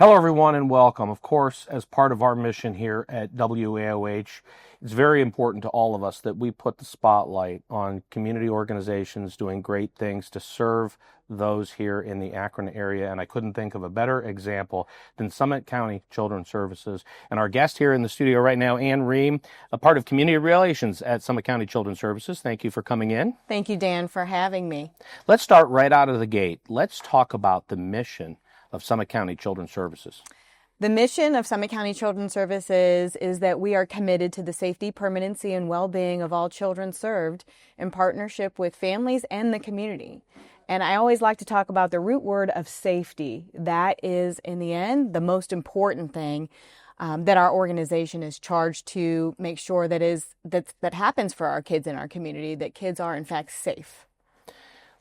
Hello, everyone, and welcome. Of course, as part of our mission here at WAOH, it's very important to all of us that we put the spotlight on community organizations doing great things to serve those here in the Akron area. And I couldn't think of a better example than Summit County Children's Services. And our guest here in the studio right now, Ream, a part of community relations at Summit County Children's Services. Thank you for coming in. Thank you, Dan, for having me. Let's start right out of the gate. Let's talk about the mission of Summit County Children's Services. The mission of Summit County Children's Services is that we are committed to the safety, permanency, and well-being of all children served in partnership with families and the community. And I always like to talk about the root word of safety. That is, in the end, the most important thing that our organization is charged to make sure that happens for our kids in our community, that kids are, in fact, safe.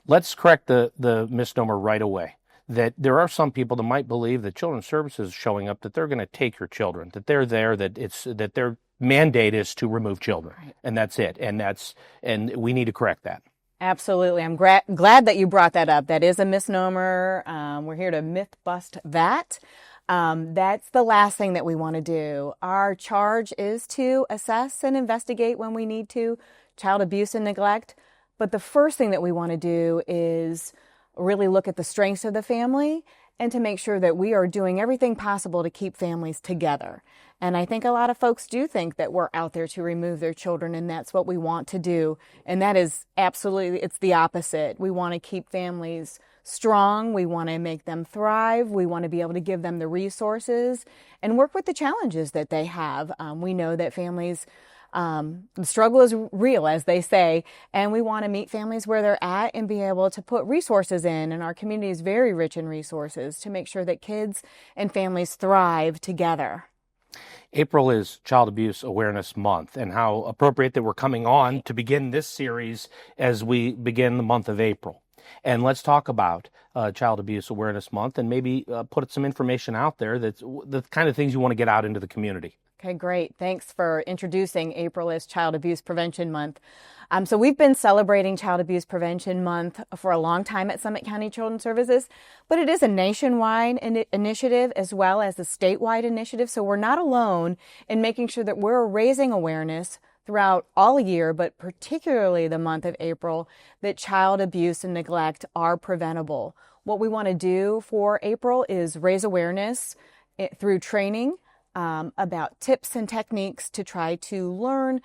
Let's correct the misnomer right away. That there are some people that might believe that Children's Services is showing up, that they're going to take your children, that they're there, that their mandate is to remove children, right. And that's it. And we need to correct that. Absolutely. I'm glad that you brought that up. That is a misnomer. We're here to myth bust that. That's the last thing that we want to do. Our charge is to assess and investigate when we need to child abuse and neglect. But the first thing that we want to do is really look at the strengths of the family and to make sure that we are doing everything possible to keep families together. And I think a lot of folks do think that we're out there to remove their children, and that's what we want to do. And that is absolutely, it's the opposite. We want to keep families strong. We want to make them thrive. We want to be able to give them the resources and work with the challenges that they have. We know that families the struggle is real, as they say, and we want to meet families where they're at and be able to put resources in. And our community is very rich in resources to make sure that kids and families thrive together. April is Child Abuse Awareness Month, and how appropriate that we're coming on to begin this series as we begin the month of April. And let's talk about Child Abuse Awareness Month and maybe put some information out there that's the kind of things you want to get out into the community. Okay, great. Thanks for introducing April as Child Abuse Prevention Month. So we've been celebrating Child Abuse Prevention Month for a long time at Summit County Children's Services, but it is a nationwide initiative as well as a statewide initiative. So we're not alone in making sure that we're raising awareness throughout all year, but particularly the month of April, that child abuse and neglect are preventable. What we want to do for April is raise awareness through training, about tips and techniques to try to learn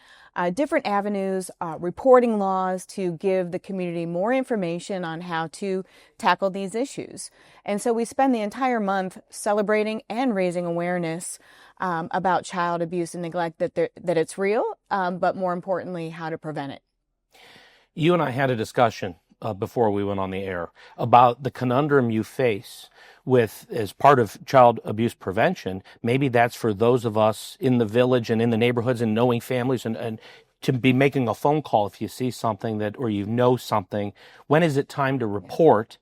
different avenues, reporting laws to give the community more information on how to tackle these issues. And so we spend the entire month celebrating and raising awareness about child abuse and neglect, that it's real, but more importantly, how to prevent it. You and I had a discussion before we went on the air about the conundrum you face with, as part of child abuse prevention. Maybe that's for those of us in the village and in the neighborhoods and knowing families and to be making a phone call if you see something or you know something. When is it time to report?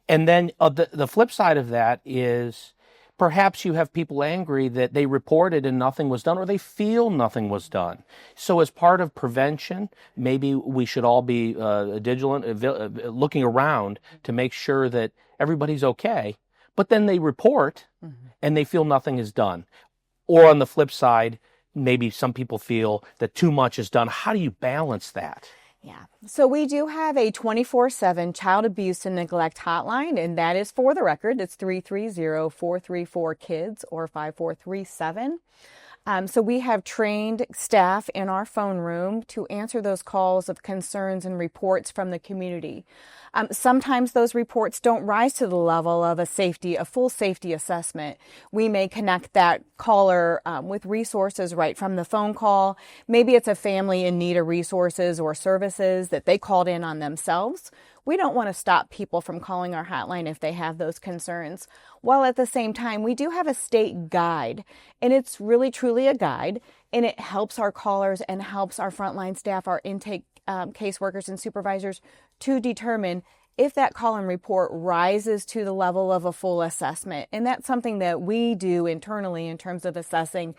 And then the flip side of that is perhaps you have people angry that they reported and nothing was done, or they feel nothing was done. So as part of prevention, maybe we should all be vigilant, looking around to make sure that everybody's okay. But then they report and they feel nothing is done. Or on the flip side, maybe some people feel that too much is done. How do you balance that? Yeah. So we do have a 24/7 child abuse and neglect hotline, and that is, for the record, it's 330-434-KIDS or 5437. So we have trained staff in our phone room to answer those calls of concerns and reports from the community. Sometimes those reports don't rise to the level of a full safety assessment. We may connect that caller with resources right from the phone call. Maybe it's a family in need of resources or services that they called in on themselves. We don't want to stop people from calling our hotline if they have those concerns. While at the same time, we do have a state guide, and it's really truly a guide, and it helps our callers and helps our frontline staff, our intake caseworkers and supervisors, to determine if that call and report rises to the level of a full assessment. And that's something that we do internally in terms of assessing,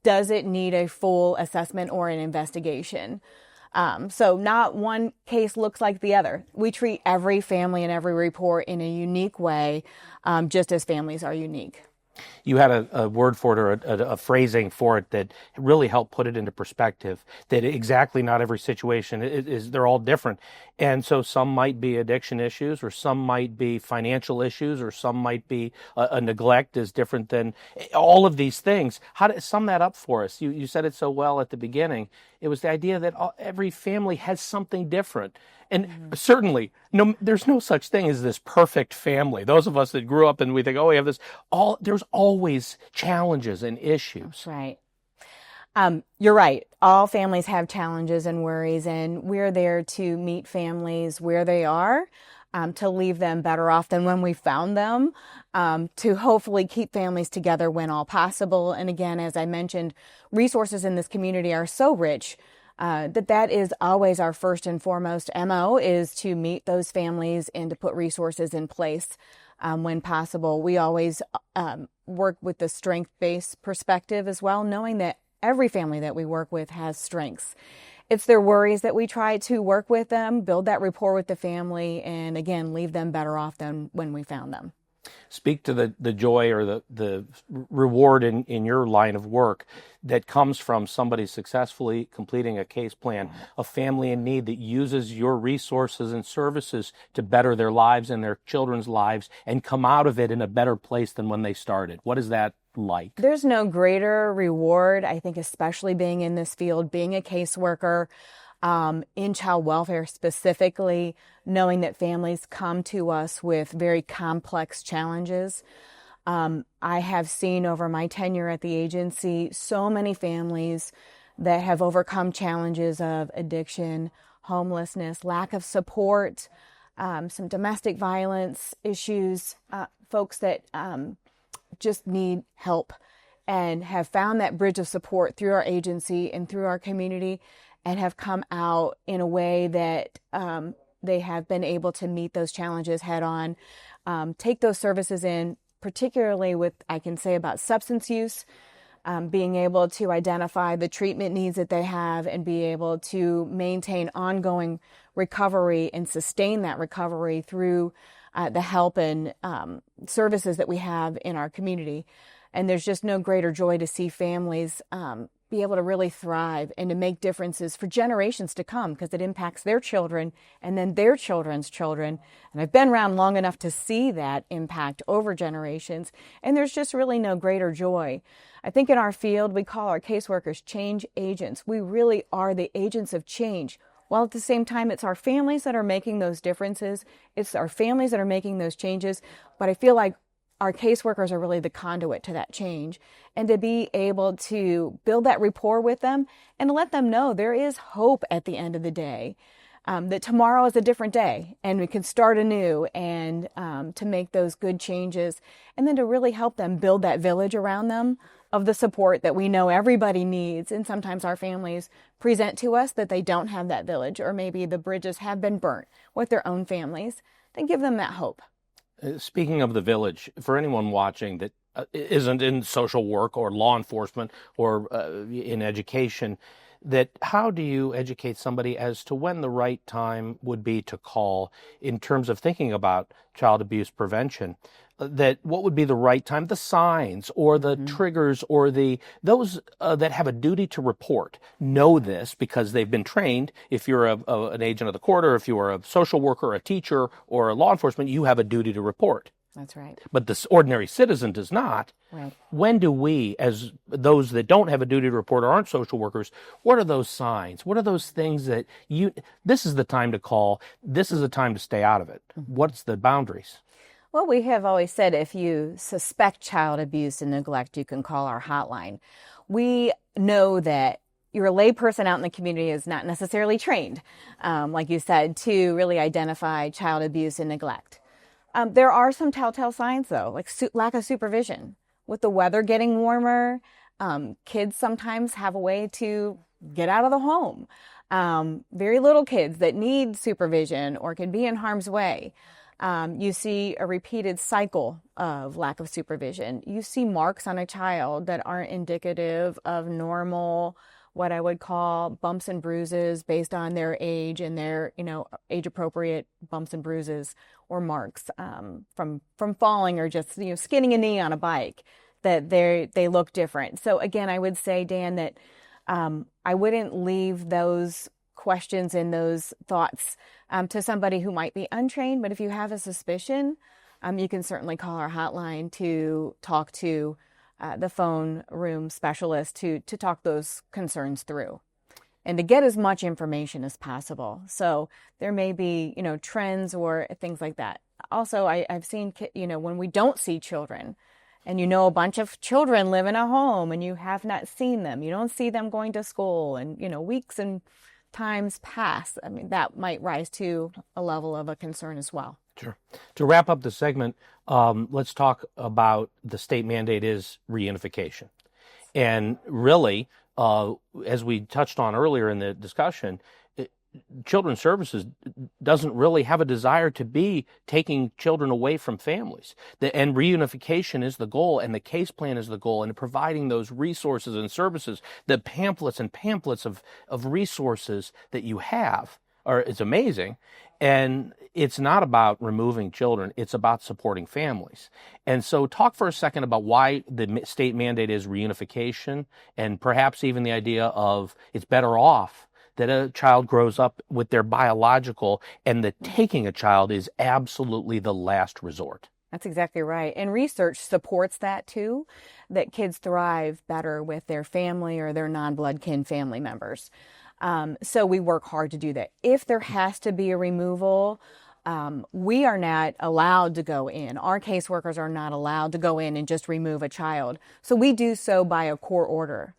does it need a full assessment or an investigation? So not one case looks like the other. We treat every family and every report in a unique way, just as families are unique. You had a word for it or a phrasing for it that really helped put it into perspective. That exactly not every situation is they're all different, and so some might be addiction issues, or some might be financial issues, or some might be a neglect is different than all of these things. How to sum that up for us? You said it so well at the beginning. It was the idea that every family has something different. And certainly, no, there's no such thing as this perfect family. Those of us that grew up and we think, oh, we have this, there's always challenges and issues. That's right. You're right. All families have challenges and worries, and we're there to meet families where they are, to leave them better off than when we found them, to hopefully keep families together when all possible. And again, as I mentioned, resources in this community are so rich that is always our first and foremost MO, is to meet those families and to put resources in place when possible. We always work with the strength-based perspective as well, knowing that every family that we work with has strengths. It's their worries that we try to work with them, build that rapport with the family, and again, leave them better off than when we found them. Speak to the joy or the reward in your line of work that comes from somebody successfully completing a case plan, a family in need that uses your resources and services to better their lives and their children's lives and come out of it in a better place than when they started. What is that like? There's no greater reward, I think, especially being in this field, being a caseworker, in child welfare specifically, knowing that families come to us with very complex challenges. I have seen over my tenure at the agency so many families that have overcome challenges of addiction, homelessness, lack of support, some domestic violence issues, folks that just need help, and have found that bridge of support through our agency and through our community, and have come out in a way that they have been able to meet those challenges head on, take those services in, particularly with, I can say, about substance use, being able to identify the treatment needs that they have and be able to maintain ongoing recovery and sustain that recovery through the help and services that we have in our community. And there's just no greater joy to see families be able to really thrive and to make differences for generations to come, because it impacts their children and then their children's children. And I've been around long enough to see that impact over generations, and there's just really no greater joy. I think in our field, we call our caseworkers change agents. We really are the agents of change. While at the same time, it's our families that are making those differences. It's our families that are making those changes. But I feel like our caseworkers are really the conduit to that change, and to be able to build that rapport with them and to let them know there is hope at the end of the day, that tomorrow is a different day and we can start anew, and to make those good changes, and then to really help them build that village around them of the support that we know everybody needs. And sometimes our families present to us that they don't have that village, or maybe the bridges have been burnt with their own families. Then give them that hope. Speaking of the village, for anyone watching that isn't in social work or law enforcement or in education, that how do you educate somebody as to when the right time would be to call in terms of thinking about child abuse prevention? That what would be the right time, the signs or the triggers, or those that have a duty to report know this because they've been trained. If you're an agent of the court, or if you are a social worker, a teacher, or a law enforcement, you have a duty to report. That's right. But the ordinary citizen does not. Right. When do we, as those that don't have a duty to report or aren't social workers, what are those signs? What are those things that this is the time to call, this is the time to stay out of it? What's the boundaries? Well, we have always said if you suspect child abuse and neglect, you can call our hotline. We know that your layperson out in the community is not necessarily trained, like you said, to really identify child abuse and neglect. There are some telltale signs, though, like lack of supervision. With the weather getting warmer, kids sometimes have a way to get out of the home. Very little kids that need supervision or can be in harm's way. You see a repeated cycle of lack of supervision. You see marks on a child that aren't indicative of normal, what I would call bumps and bruises based on their age and their, age appropriate bumps and bruises or marks from falling or just, skinning a knee on a bike. that they look different. So again, I would say, Dan, that I wouldn't leave those questions and those thoughts to somebody who might be untrained. But if you have a suspicion, you can certainly call our hotline to talk to the phone room specialist to talk those concerns through and to get as much information as possible. So there may be, trends or things like that. Also, I've seen, when we don't see children, and a bunch of children live in a home and you have not seen them, you don't see them going to school, and, weeks and times pass. I mean, that might rise to a level of a concern as well. Sure. To wrap up the segment, let's talk about the state mandate is reunification. And really, as we touched on earlier in the discussion, Children's Services doesn't really have a desire to be taking children away from families. And reunification is the goal, and the case plan is the goal, and providing those resources and services, the pamphlets and pamphlets of resources that you have is amazing. And it's not about removing children, it's about supporting families. And so talk for a second about why the state mandate is reunification, and perhaps even the idea of it's better off that a child grows up with their biological, and that taking a child is absolutely the last resort. That's exactly right. And research supports that too, that kids thrive better with their family or their non-blood kin family members. So we work hard to do that. If there has to be a removal, we are not allowed to go in. Our caseworkers are not allowed to go in and just remove a child. So we do so by a court order.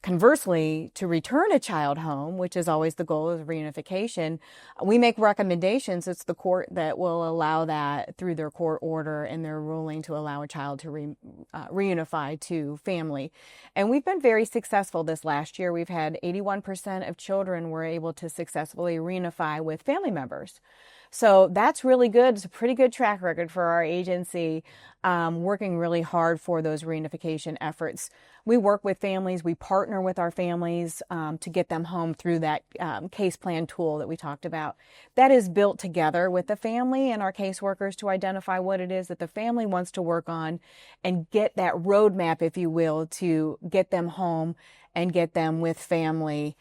Conversely, to return a child home, which is always the goal of reunification, we make recommendations. It's the court that will allow that through their court order and their ruling to allow a child to reunify to family. And we've been very successful this last year. We've had 81% of children were able to successfully reunify with family members. So that's really good. It's a pretty good track record for our agency, working really hard for those reunification efforts. We work with families. We partner with our families to get them home through that case plan tool that we talked about. That is built together with the family and our caseworkers to identify what it is that the family wants to work on and get that roadmap, if you will, to get them home and get them with family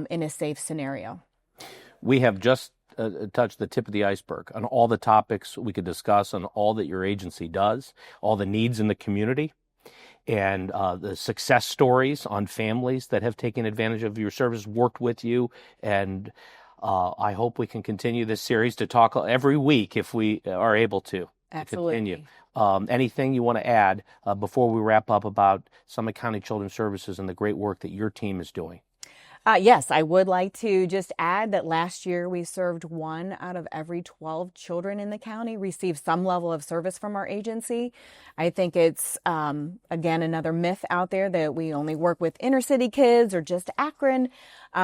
in a safe scenario. We have just touch the tip of the iceberg on all the topics we could discuss, on all that your agency does, all the needs in the community, and the success stories on families that have taken advantage of your service, worked with you. And I hope we can continue this series to talk every week if we are able to. Absolutely. Continue. Anything you want to add before we wrap up about Summit County Children's Services and the great work that your team is doing? Yes, I would like to just add that last year we served 1 out of every 12 children in the county received some level of service from our agency. I think it's, again, another myth out there that we only work with inner city kids or just Akron.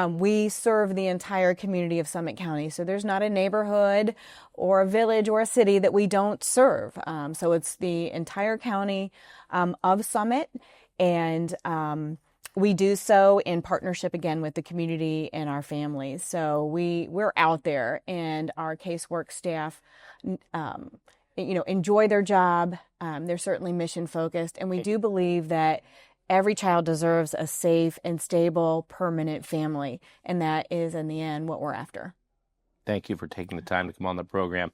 We serve the entire community of Summit County. So there's not a neighborhood or a village or a city that we don't serve. So it's the entire county of Summit. And we do so in partnership, again, with the community and our families. So we're out there, and our casework staff, enjoy their job. They're certainly mission focused, and we do believe that every child deserves a safe and stable, permanent family, and that is, in the end, what we're after. Thank you for taking the time to come on the program.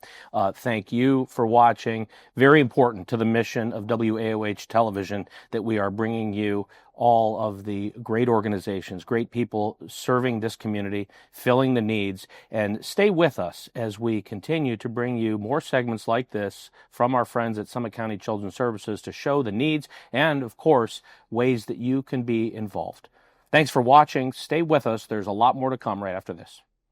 Thank you for watching. Very important to the mission of WAOH Television that we are bringing you all of the great organizations, great people serving this community, filling the needs. And stay with us as we continue to bring you more segments like this from our friends at Summit County Children's Services to show the needs and, of course, ways that you can be involved. Thanks for watching. Stay with us. There's a lot more to come right after this.